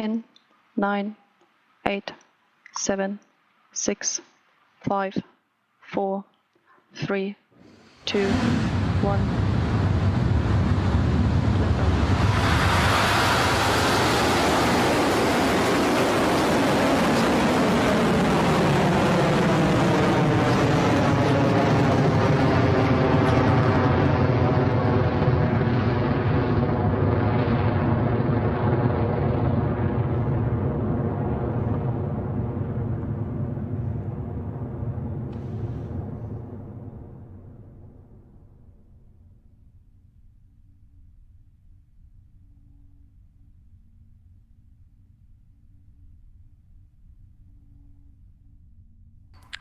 10, 9, 8, 7, 6, 5, 4, 3, 2, 1.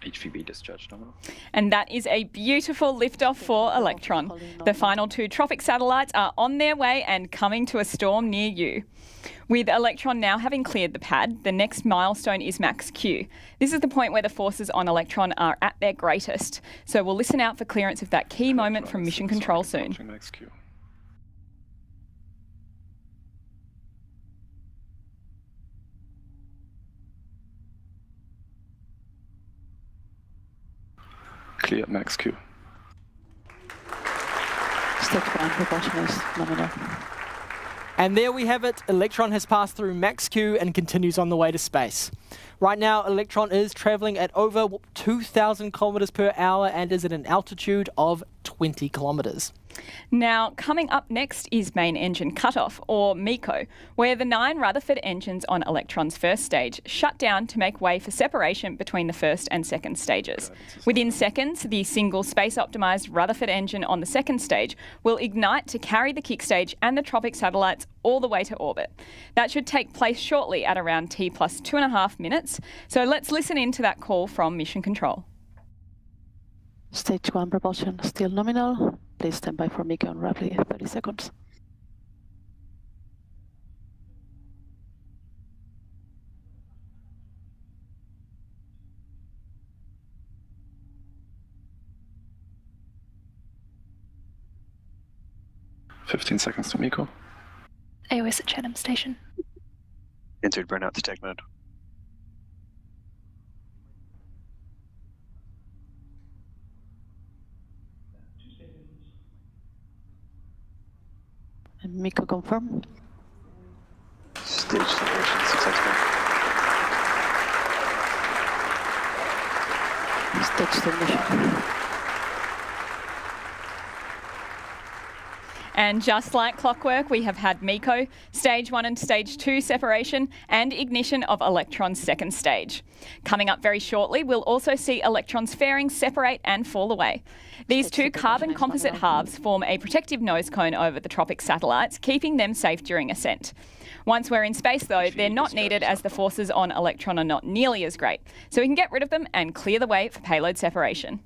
HVB discharge nominal. And that is a beautiful liftoff for Electron. The final 2 TROPICS satellites are on their way and coming to a storm near you. With Electron now having cleared the pad, the next milestone is max Q. This is the point where the forces on Electron are at their greatest. So we'll listen out for clearance of that key moment from Mission Control soon. Max Q. Clear max Q. Stage 1 propulsion is nominal. And there we have it. Electron has passed through max Q and continues on the way to space. Right now, Electron is traveling at over 2,000 kilometers per hour and is at an altitude of 20 kilometers. Now, coming up next is main engine cutoff, or MECO, where the 9 Rutherford engines on Electron's first stage shut down to make way for separation between the first and second stages. Within seconds, the single space-optimised Rutherford engine on the second stage will ignite to carry the kick stage and the TROPICS satellites all the way to orbit. That should take place shortly at around T plus 2.5 minutes. So let's listen in to that call from Mission Control. Stage 1 propulsion still nominal. Please stand by for MECO in roughly 30 seconds. $15 seconds to MECO. AOS at Chatham Station. Entered burnout detect mode. And MECO confirmed. Stage separation successful. Stage termination. And just like clockwork, we have had MECO, Stage 1 and Stage 2 separation and ignition of Electron's second stage. Coming up very shortly, we'll also see Electron's fairings separate and fall away. These 2 carbon composite halves form a protective nose cone over the TROPICS satellites, keeping them safe during ascent. Once we're in space, though, they're not needed as the forces on Electron are not nearly as great. So we can get rid of them and clear the way for payload separation.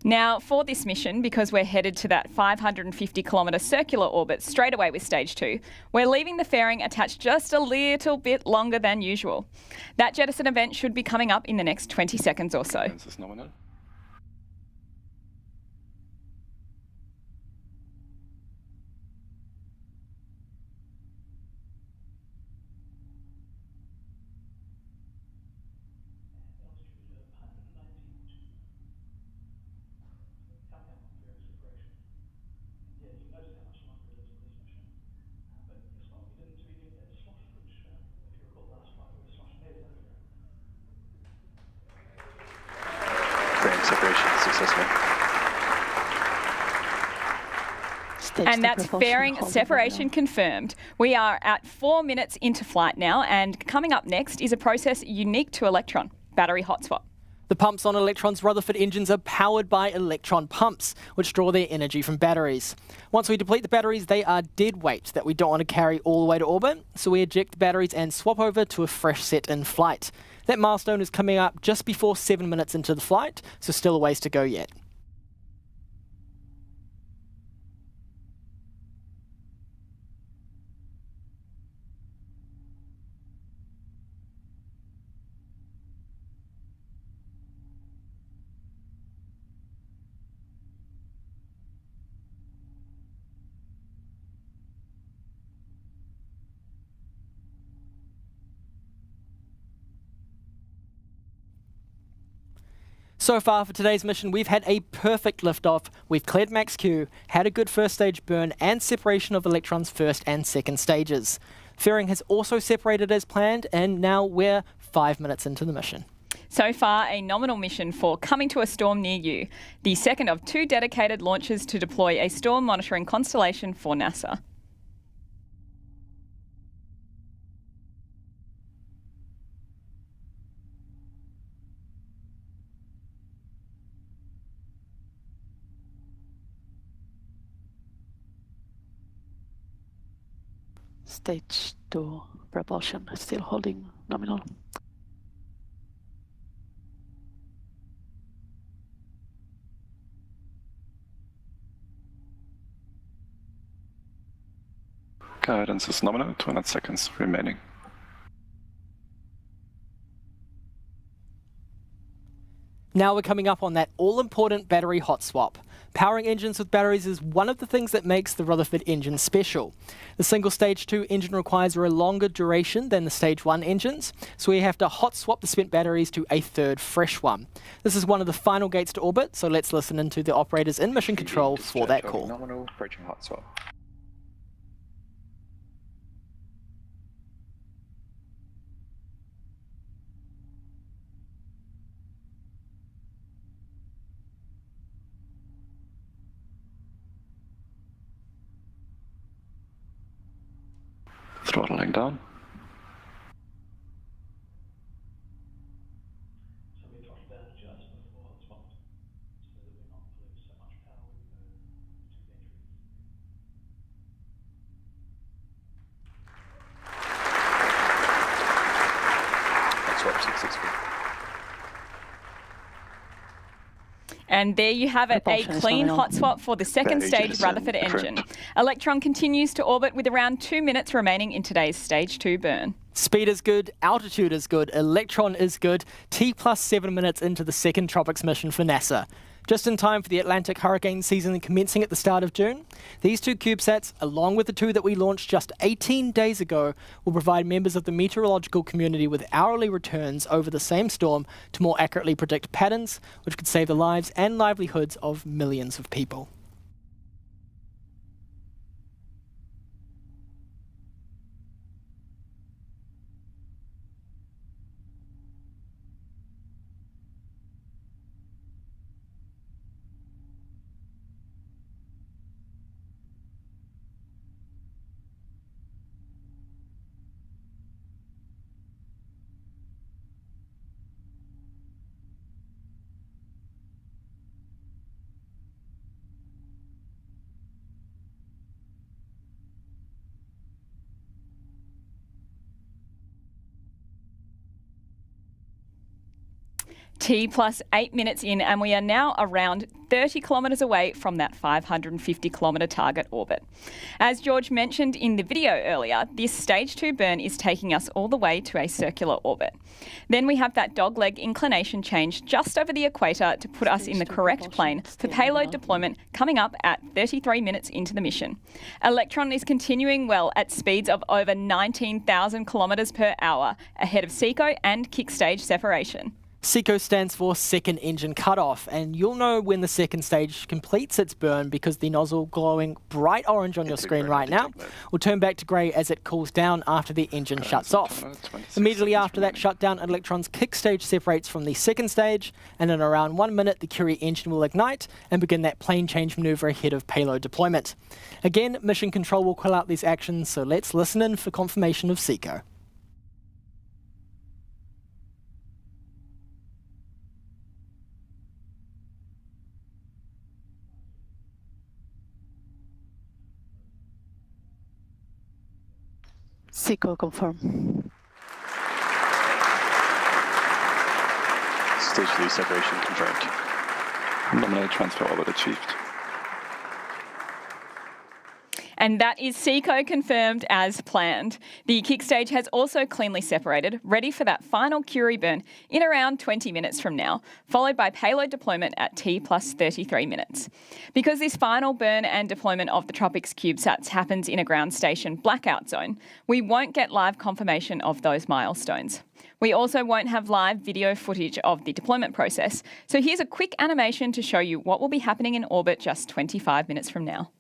Now, for this mission, because we're headed to that 550-kilometre circular orbit straight away with Stage 2, we're leaving the fairing attached just a little bit longer than usual. That jettison event should be coming up in the next 20 seconds or so. This is nominal. Fairing separation successful. And that's fairing separation confirmed. We are at 4 minutes into flight now, and coming up next is a process unique to Electron, battery hot swap. The pumps on Electron's Rutherford engines are powered by electron pumps, which draw their energy from batteries. Once we deplete the batteries, they are dead weight that we don't want to carry all the way to orbit, so we eject the batteries and swap over to a fresh set in flight. That milestone is coming up just before 7 minutes into the flight, so still a ways to go yet. So far for today's mission, we've had a perfect liftoff. We've cleared max Q, had a good first stage burn, and separation of Electron's first and second stages. Fairing has also separated as planned, and now we're 5 minutes into the mission. So far, a nominal mission for Coming to a Storm Near You, the second of 2 dedicated launches to deploy a storm monitoring constellation for NASA. Stage 2 propulsion still holding nominal. Guidance is nominal, 200 seconds remaining. Now we're coming up on that all-important battery hot swap. Powering engines with batteries is one of the things that makes the Rutherford engine special. The single stage 2 engine requires a longer duration than the stage 1 engines, so we have to hot swap the spent batteries to a third fresh one. This is one of the final gates to orbit, so let's listen into the operators in mission control for that call. Nominal, approaching hot swap. Throttling down. Hot swap successful. And there you have it, a Propulsion is clean nominal. hot swap for the second Very stage jettison, Rutherford engine. correct. Electron continues to orbit with around 2 minutes remaining in today's stage 2 burn. Speed is good, altitude is good, Electron is good, T plus 7 minutes into the second TROPICS mission for NASA. Just in time for the Atlantic hurricane season commencing at the start of June, these 2 CubeSats, along with the 2 that we launched just 18 days ago, will provide members of the meteorological community with hourly returns over the same storm to more accurately predict patterns, which could save the lives and livelihoods of millions of people. T plus 8 minutes in, and we are now around 30 kilometres away from that 550 kilometre target orbit. As George mentioned in the video earlier, this stage 2 burn is taking us all the way to a circular orbit. Then we have that dogleg inclination change just over the equator to put us in the correct plane for payload deployment coming up at 33 minutes into the mission. Electron is continuing well at speeds of over 19,000 kilometres per hour ahead of SECO and kick stage separation. SECO stands for second engine cutoff, and you'll know when the second stage completes its burn because the nozzle glowing bright orange on your screen right now will turn back to grey as it cools down after the engine shuts off. Immediately after that shutdown, Electron's kick stage separates from the second stage, and in around 1 minute the Curie engine will ignite and begin that plane change manoeuvre ahead of payload deployment. Again, mission control will call out these actions, so let's listen in for confirmation of SECO. SECO confirm. Stage 3 separation confirmed. Nominal transfer orbit achieved. And that is SECO confirmed as planned. The kick stage has also cleanly separated, ready for that final Curie burn in around 20 minutes from now, followed by payload deployment at T+33 minutes. Because this final burn and deployment of the TROPICS CubeSats happens in a ground station blackout zone, we won't get live confirmation of those milestones. We also won't have live video footage of the deployment process, so here's a quick animation to show you what will be happening in orbit just 25 minutes from now.